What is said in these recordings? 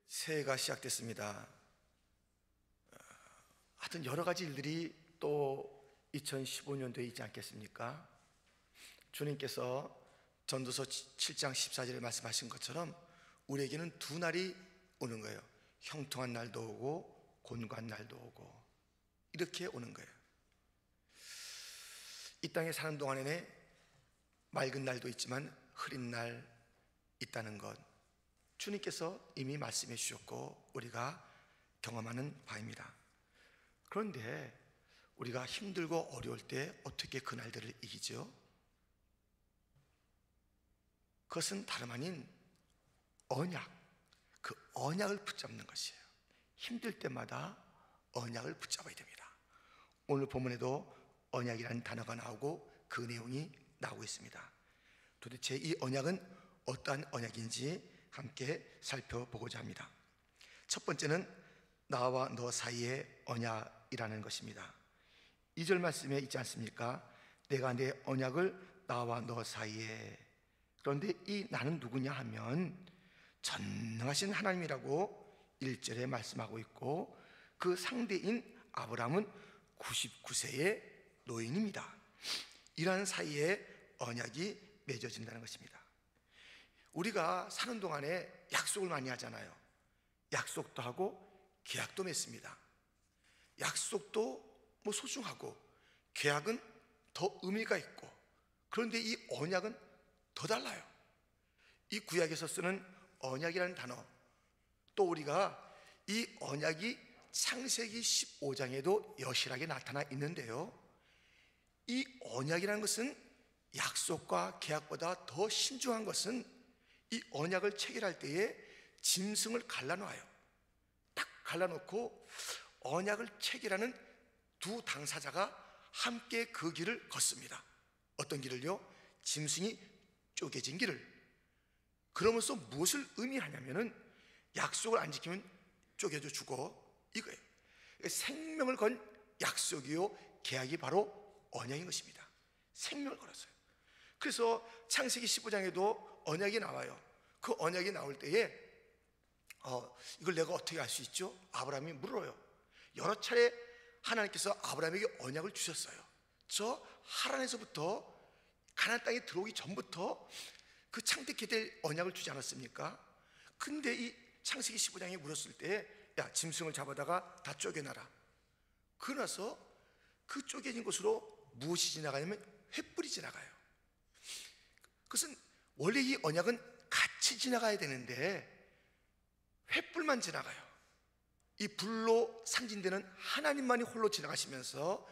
새해가 시작됐습니다. 하여튼 여러 가지 일들이 또 2015년도에 있지 않겠습니까? 주님께서 전도서 7장 14절에 말씀하신 것처럼 우리에게는 두 날이 오는 거예요. 형통한 날도 오고 곤고한 날도 오고, 이렇게 오는 거예요. 이 땅에 사는 동안에는 맑은 날도 있지만 흐린 날 있다는 것, 주님께서 이미 말씀해 주셨고 우리가 경험하는 바입니다. 그런데 우리가 힘들고 어려울 때 어떻게 그날들을 이기죠? 그것은 다름 아닌 언약, 그 언약을 붙잡는 것이에요. 힘들 때마다 언약을 붙잡아야 됩니다. 오늘 본문에도 언약이라는 단어가 나오고 그 내용이 나오고 있습니다. 도대체 이 언약은 어떠한 언약인지 함께 살펴보고자 합니다. 첫 번째는 나와 너 사이의 언약이라는 것입니다. 2절 말씀에 있지 않습니까? 내가 내 언약을 나와 너 사이에. 그런데 이 나는 누구냐 하면 전능하신 하나님이라고 1절에 말씀하고 있고, 그 상대인 아브라함은 99세의 노인입니다. 이러한 사이에 언약이 맺어진다는 것입니다. 우리가 사는 동안에 약속을 많이 하잖아요. 약속도 하고 계약도 맺습니다. 약속도 소중하고 계약은 더 의미가 있고, 그런데 이 언약은 더 달라요. 이 구약에서 쓰는 언약이라는 단어, 또 우리가 이 언약이 창세기 15장에도 여실하게 나타나 있는데요, 이 언약이라는 것은 약속과 계약보다 더 신중한 것은 이 언약을 체결할 때에 짐승을 갈라놓아요. 딱 갈라놓고 언약을 체결하는 두 당사자가 함께 그 길을 걷습니다. 어떤 길을요? 짐승이 쪼개진 길을. 그러면서 무엇을 의미하냐면은 약속을 안 지키면 쪼개져 죽어, 이거예요. 생명을 건 약속이요 계약이 바로 언약인 것입니다. 생명을 걸었어요. 그래서 창세기 15장에도 언약이 나와요. 그 언약이 나올 때에 이걸 내가 어떻게 알 수 있죠? 아브라함이 물어요. 여러 차례 하나님께서 아브라함에게 언약을 주셨어요. 저 하란에서부터 가나안 땅에 들어오기 전부터 그 창택해 될 언약을 주지 않았습니까? 근데 이 창세기 15장에 물었을 때, 야, 짐승을 잡아다가 다 쪼개놔라. 그러나서 그 쪼개진 곳으로 무엇이 지나가냐면 횃불이 지나가요. 그것은 원래 이 언약은 같이 지나가야 되는데 횃불만 지나가요. 이 불로 상징되는 하나님만이 홀로 지나가시면서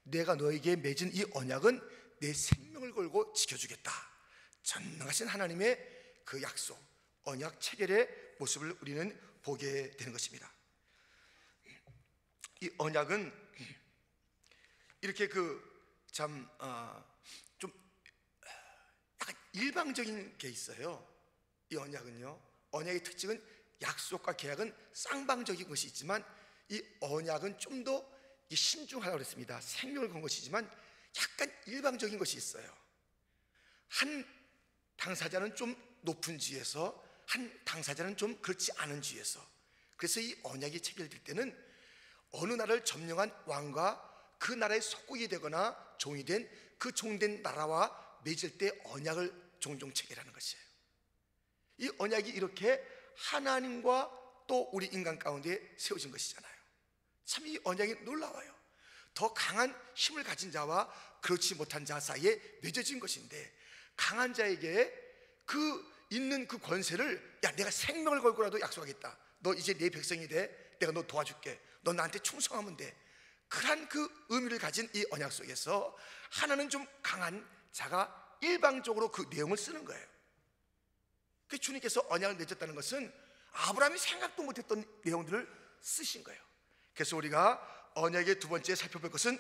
내가 너에게 맺은 이 언약은 내 생명을 걸고 지켜주겠다, 전능하신 하나님의 그 약속, 언약 체결의 모습을 우리는 보게 되는 것입니다. 이 언약은 이렇게 좀 약간 일방적인 게 있어요. 이 언약은요, 언약의 특징은 약속과 계약은 쌍방적인 것이 있지만 이 언약은 좀 더 신중하다고 그랬습니다. 생명을 건 것이지만 약간 일방적인 것이 있어요. 한 당사자는 좀 높은 지위에서, 한 당사자는 좀 그렇지 않은 지위에서. 그래서 이 언약이 체결될 때는 어느 나라를 점령한 왕과 그 나라의 속국이 되거나 종이 된 그 종된 나라와 맺을 때 언약을 종종 체결하는 것이에요. 이 언약이 이렇게 하나님과 또 우리 인간 가운데 세워진 것이잖아요. 참 이 언약이 놀라워요. 더 강한 힘을 가진 자와 그렇지 못한 자 사이에 맺어진 것인데, 강한 자에게 그 있는 그 권세를, 야, 내가 생명을 걸고라도 약속하겠다, 너 이제 내 백성이 돼, 내가 너 도와줄게, 너 나한테 충성하면 돼. 그러한 그 의미를 가진 이 언약 속에서 하나는 좀 강한 자가 일방적으로 그 내용을 쓰는 거예요. 그 주님께서 언약을 맺었다는 것은 아브라함이 생각도 못했던 내용들을 쓰신 거예요. 그래서 우리가 언약의 두 번째 살펴볼 것은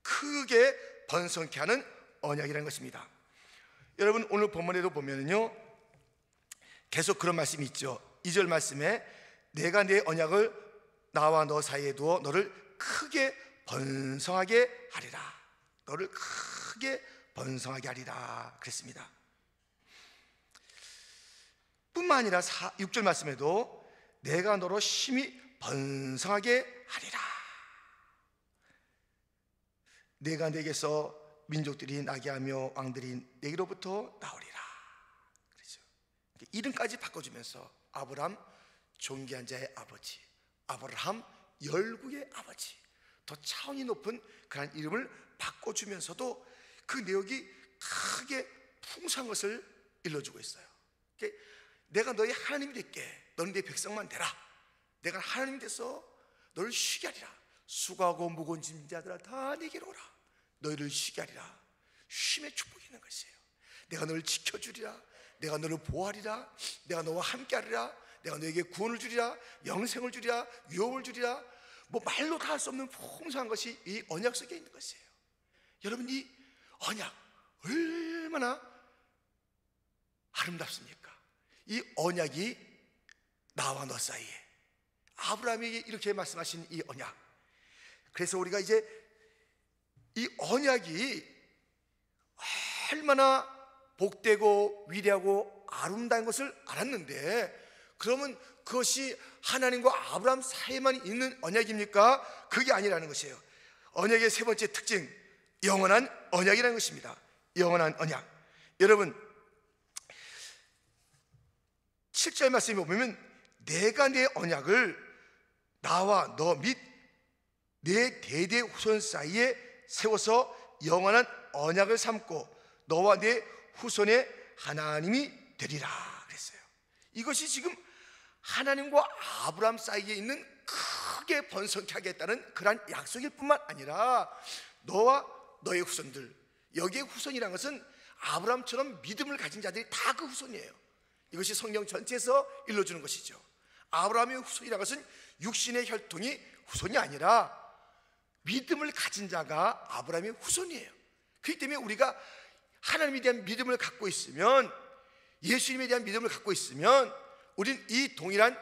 크게 번성케 하는 언약이라는 것입니다. 여러분, 오늘 본문에도 보면은요, 계속 그런 말씀이 있죠. 2절 말씀에 내가 내 언약을 나와 너 사이에 두어 너를 크게 번성하게 하리라, 너를 크게 번성하게 하리라 그랬습니다. 뿐만 아니라 6절 말씀에도 내가 너로 심히 번성하게 하리라. 내가 내게서 민족들이 나게 하며 왕들이 내게로부터 나오리라. 그렇죠. 이름까지 바꿔주면서 아브람 존귀한 자의 아버지, 아브라함 열국의 아버지, 더 차원이 높은 그런 이름을 바꿔주면서도 그 내용이 크게 풍성한 것을 일러주고 있어요. 내가 너희 하나님이 될게. 너는 내 백성만 되라. 내가 하나님이 돼서 너를 쉬게 하리라. 수고하고 무거운 짐진 자들아 다 내게로 오라. 너희를 쉬게 하리라. 쉼의 축복이 있는 것이에요. 내가 너를 지켜주리라. 내가 너를 보호하리라. 내가 너와 함께 하리라. 내가 너에게 구원을 주리라. 영생을 주리라. 유업을 주리라. 뭐 말로 다 할 수 없는 풍성한 것이 이 언약 속에 있는 것이에요. 여러분, 이 언약 얼마나 아름답습니까? 이 언약이 나와 너 사이에, 아브라함에게 이렇게 말씀하신 이 언약. 그래서 우리가 이제 이 언약이 얼마나 복되고 위대하고 아름다운 것을 알았는데, 그러면 그것이 하나님과 아브라함 사이에만 있는 언약입니까? 그게 아니라는 것이에요. 언약의 세 번째 특징, 영원한 언약이라는 것입니다. 영원한 언약. 여러분, 7절 말씀에 보면 내가 내 언약을 나와 너 및 내 대대 후손 사이에 세워서 영원한 언약을 삼고 너와 내 후손의 하나님이 되리라 그랬어요. 이것이 지금 하나님과 아브라함 사이에 있는 크게 번성케 하겠다는 그러한 약속일 뿐만 아니라 너와 너의 후손들, 여기에 후손이라는 것은 아브라함처럼 믿음을 가진 자들이 다 그 후손이에요. 이것이 성경 전체에서 일러주는 것이죠. 아브라함의 후손이라는 것은 육신의 혈통이 후손이 아니라 믿음을 가진 자가 아브라함의 후손이에요. 그렇기 때문에 우리가 하나님에 대한 믿음을 갖고 있으면, 예수님에 대한 믿음을 갖고 있으면 우리는 이 동일한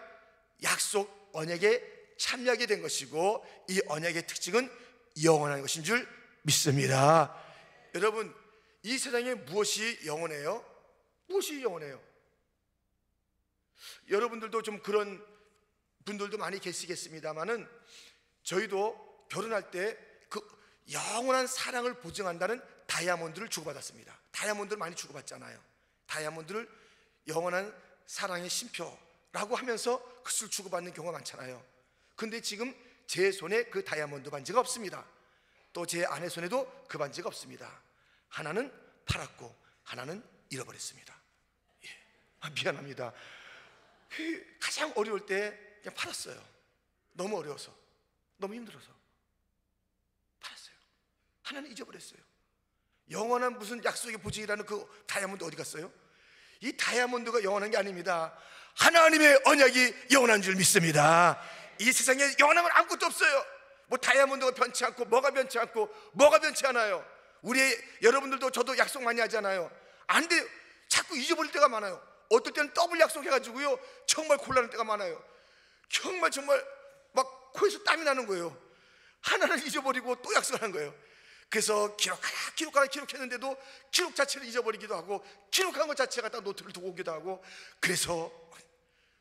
약속 언약에 참여하게 된 것이고, 이 언약의 특징은 영원한 것인 줄 믿습니다. 여러분, 이 세상에 무엇이 영원해요? 무엇이 영원해요? 여러분들도 좀 그런 분들도 많이 계시겠습니다만은, 저희도 결혼할 때 그 영원한 사랑을 보증한다는 다이아몬드를 주고받았습니다. 다이아몬드를 많이 주고받잖아요. 다이아몬드를 영원한 사랑의 심표라고 하면서 그것을 주고받는 경우가 많잖아요. 근데 지금 제 손에 그 다이아몬드 반지가 없습니다. 또 제 아내 손에도 그 반지가 없습니다. 하나는 팔았고 하나는 잃어버렸습니다. 예. 미안합니다. 가장 어려울 때 그냥 팔았어요. 너무 어려워서, 너무 힘들어서 팔았어요. 하나는 잊어버렸어요. 영원한 무슨 약속의 보증이라는 그 다이아몬드 어디 갔어요? 이 다이아몬드가 영원한 게 아닙니다. 하나님의 언약이 영원한 줄 믿습니다. 이 세상에 영원한 건 아무것도 없어요. 뭐 다이아몬드가 변치 않고 뭐가 변치 않고 뭐가 변치 않아요. 우리 여러분들도 저도 약속 많이 하잖아요. 안 돼요. 자꾸 잊어버릴 때가 많아요. 어떨 때는 더블 약속해가지고요 정말 곤란할 때가 많아요. 정말 막 코에서 땀이 나는 거예요. 하나를 잊어버리고 또 약속하는 거예요. 그래서 기록했는데도 기록 자체를 잊어버리기도 하고, 기록한 것 자체가 딱 노트를 두고 오기도 하고, 그래서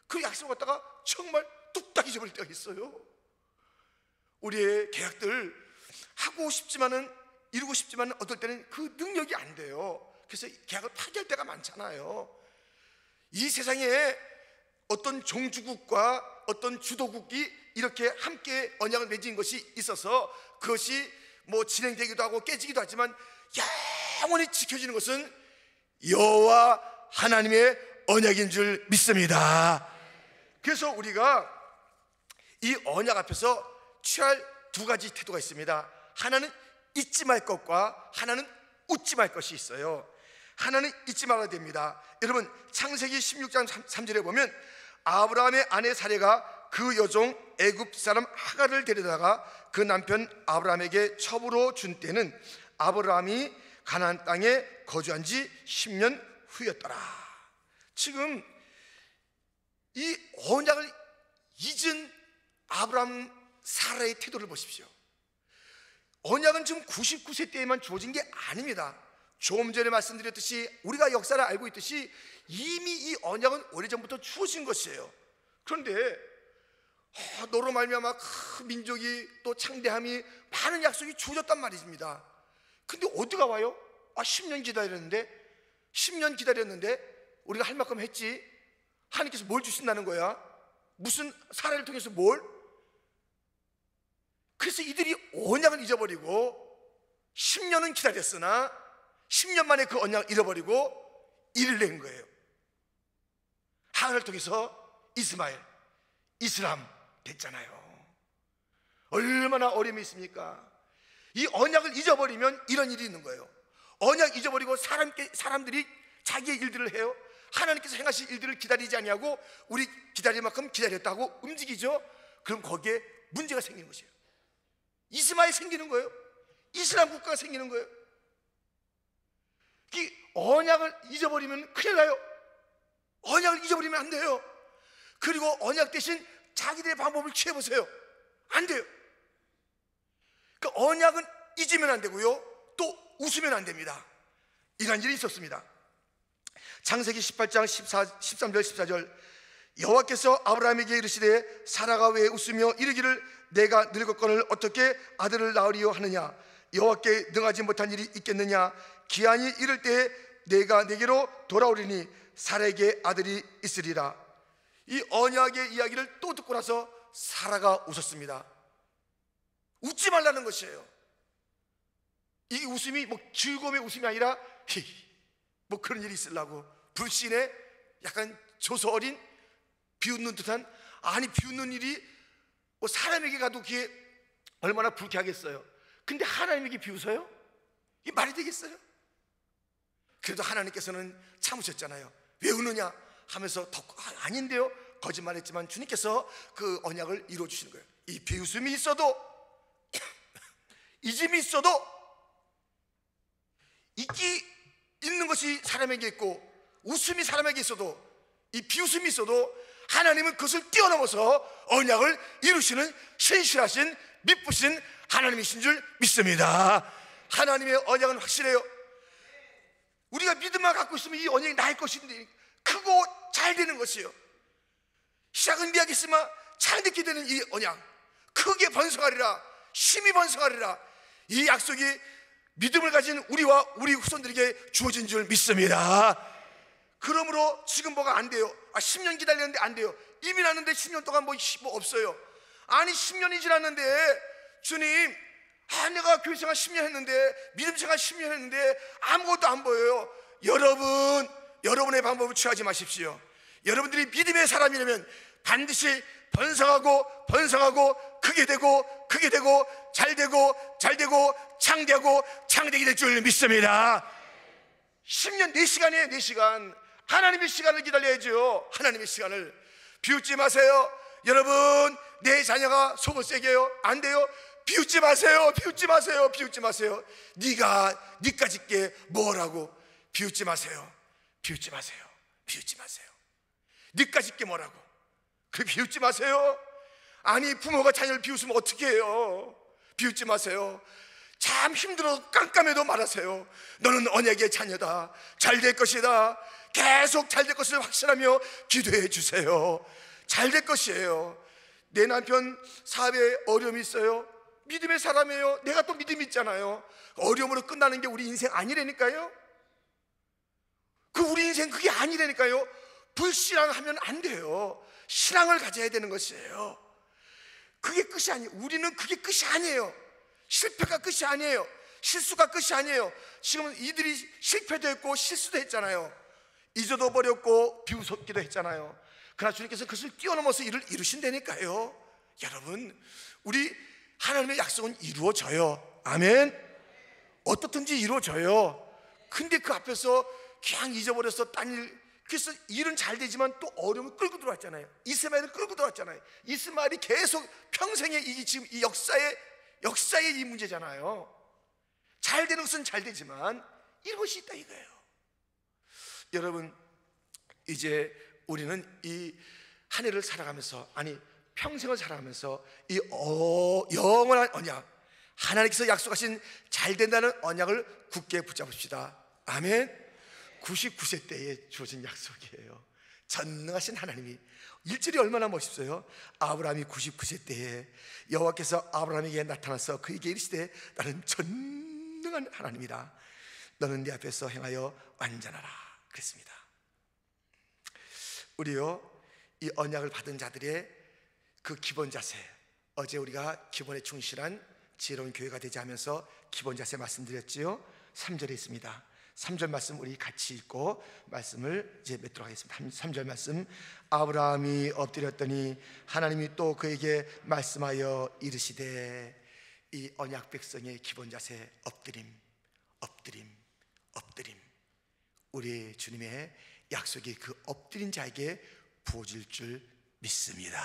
그 약속을 갖다가 정말 뚝딱 잊어버릴 때가 있어요. 우리의 계약들 하고 싶지만은, 이루고 싶지만은 어떨 때는 그 능력이 안 돼요. 그래서 계약을 파기할 때가 많잖아요. 이 세상에 어떤 종주국과 어떤 주도국이 이렇게 함께 언약을 맺은 것이 있어서 그것이 뭐 진행되기도 하고 깨지기도 하지만, 영원히 지켜지는 것은 여호와 하나님의 언약인 줄 믿습니다. 그래서 우리가 이 언약 앞에서 취할 두 가지 태도가 있습니다. 하나는 잊지 말 것과 하나는 웃지 말 것이 있어요. 하나는 잊지 말아야 됩니다. 여러분, 창세기 16장 3절에 보면 아브라함의 아내 사레가 그 여종 애굽 사람 하갈을 데려다가 그 남편 아브라함에게 첩으로 준 때는 아브라함이 가나안 땅에 거주한 지 10년 후였더라. 지금 이 언약을 잊은 아브라함 사라의 태도를 보십시오. 언약은 지금 99세 때에만 주어진 게 아닙니다. 조금 전에 말씀드렸듯이, 우리가 역사를 알고 있듯이 이미 이 언약은 오래전부터 주어진 것이에요. 그런데 너로 말미암아 그 민족이 또 창대함이 많은 약속이 주어졌단 말입니다. 근데 어디가 와요? 10년 기다렸는데 10년 기다렸는데 우리가 할 만큼 했지. 하나님께서 뭘 주신다는 거야? 무슨 사례를 통해서 뭘? 그래서 이들이 언약을 잊어버리고 10년은 기다렸으나 10년 만에 그 언약을 잃어버리고 일을 낸 거예요. 하나님을 통해서 이스마엘, 이슬람 됐잖아요. 얼마나 어려움이 있습니까? 이 언약을 잊어버리면 이런 일이 있는 거예요. 언약 잊어버리고 사람들이 자기의 일들을 해요. 하나님께서 행하실 일들을 기다리지 아니하고 우리 기다릴 만큼 기다렸다고 움직이죠. 그럼 거기에 문제가 생기는 것이에요. 이스마엘 생기는 거예요. 이슬람 국가가 생기는 거예요. 이 언약을 잊어버리면 큰일 나요. 언약을 잊어버리면 안 돼요. 그리고 언약 대신 자기들의 방법을 취해보세요. 안 돼요. 그 언약은 잊으면 안 되고요, 또 웃으면 안 됩니다. 이런 일이 있었습니다. 창세기 18장 13절 14절 여호와께서 아브라함에게 이르시되 사라가 왜 웃으며 이르기를 내가 늙었거늘 어떻게 아들을 낳으리요 하느냐. 여호와께 능하지 못한 일이 있겠느냐. 기한이 이를 때에 내가 내게로 돌아오리니 사라에게 아들이 있으리라. 이 언약의 이야기를 또 듣고 나서 사라가 웃었습니다. 웃지 말라는 것이에요. 이 웃음이 뭐 즐거움의 웃음이 아니라 뭐 그런 일이 있으려고 불신에 약간 조소 어린 비웃는 듯한, 아니 비웃는 일이 뭐 사람에게 가도 그게 얼마나 불쾌하겠어요. 근데 하나님에게 비웃어요? 이게 말이 되겠어요? 그래도 하나님께서는 참으셨잖아요. 왜 우느냐 하면서 아닌데요, 거짓말했지만 주님께서 그 언약을 이루어주시는 거예요. 이 비웃음이 있어도 잊음이 있어도 있는 것이 사람에게 있고 웃음이 사람에게 있어도 이 비웃음이 있어도 하나님은 그것을 뛰어넘어서 언약을 이루시는 신실하신 미쁘신 하나님이신 줄 믿습니다. 하나님의 언약은 확실해요. 우리가 믿음만 갖고 있으면 이 언약이 나의 것인데 크고 잘 되는 것이에요. 시작은 미약했으나 창듣게 되는 이 언약, 크게 번성하리라, 심히 번성하리라. 이 약속이 믿음을 가진 우리와 우리 후손들에게 주어진 줄 믿습니다. 그러므로 지금 뭐가 안 돼요. 10년 기다렸는데 안 돼요. 이미 났는데 10년 동안 뭐 없어요. 아니 10년이 지났는데 주님, 내가 교회생활 10년 했는데 믿음생활 10년 했는데 아무것도 안 보여요. 여러분의 방법을 취하지 마십시오. 여러분들이 믿음의 사람이라면 반드시 번성하고 번성하고 크게 되고 크게 되고 잘되고 잘되고 창대하고 창대하게 될 줄 믿습니다. 10년 4시간이에요. 4시간 하나님의 시간을 기다려야죠. 하나님의 시간을 비웃지 마세요. 여러분, 내 자녀가 속을 새겨요? 안 돼요. 비웃지 마세요. 비웃지 마세요. 비웃지 마세요. 네가 니까짓 게 뭐라고. 비웃지 마세요. 비웃지 마세요. 비웃지 마세요. 니까짓 게 뭐라고. 그 비웃지 마세요. 아니 부모가 자녀를 비웃으면 어떻게 해요. 비웃지 마세요. 참 힘들어 깜깜해도 말하세요. 너는 언약의 자녀다. 잘 될 것이다. 계속 잘 될 것을 확신하며 기도해 주세요. 잘 될 것이에요. 내 남편 사업에 어려움이 있어요. 믿음의 사람이에요. 내가 또 믿음이 있잖아요. 어려움으로 끝나는 게 우리 인생 아니라니까요. 우리 인생 그게 아니라니까요. 불신앙하면 안 돼요. 신앙을 가져야 되는 것이에요. 그게 끝이 아니에요. 우리는 그게 끝이 아니에요. 실패가 끝이 아니에요. 실수가 끝이 아니에요. 지금 이들이 실패도 했고 실수도 했잖아요. 잊어도 버렸고 비웃었기도 했잖아요. 그러나 주님께서 그것을 뛰어넘어서 일을 이루신다니까요. 여러분, 우리 하나님의 약속은 이루어져요. 아멘. 어떻든지 이루어져요. 근데 그 앞에서 그냥 잊어버려서 딴 일, 그래서 일은 잘 되지만 또 어려움을 끌고 들어왔잖아요. 이스마엘을 끌고 들어왔잖아요. 이스마엘이 계속 평생의 지금 이 역사의 이 문제잖아요. 잘 되는 것은 잘 되지만 이것이 있다 이거예요. 여러분, 이제 우리는 이 한 해를 살아가면서, 아니 평생을 살아가면서 이 영원한 언약, 하나님께서 약속하신 잘 된다는 언약을 굳게 붙잡읍시다. 아멘. 99세 때에 주어진 약속이에요. 전능하신 하나님이, 일절이 얼마나 멋있어요. 아브라함이 99세 때에 여호와께서 아브라함에게 나타나서 그에게 이르시되 나는 전능한 하나님이라, 너는 내 앞에서 행하여 완전하라 그랬습니다. 우리요, 이 언약을 받은 자들의 그 기본 자세, 어제 우리가 기본에 충실한 지혜로운 교회가 되자 하면서 기본 자세 말씀드렸지요. 3절에 있습니다. 3절 말씀 우리 같이 읽고 말씀을 이제 맺도록 하겠습니다. 3절 말씀. 아브라함이 엎드렸더니 하나님이 또 그에게 말씀하여 이르시되, 이 언약 백성의 기본 자세, 엎드림, 엎드림, 엎드림. 우리 주님의 약속이 그 엎드린 자에게 부어질 줄 믿습니다.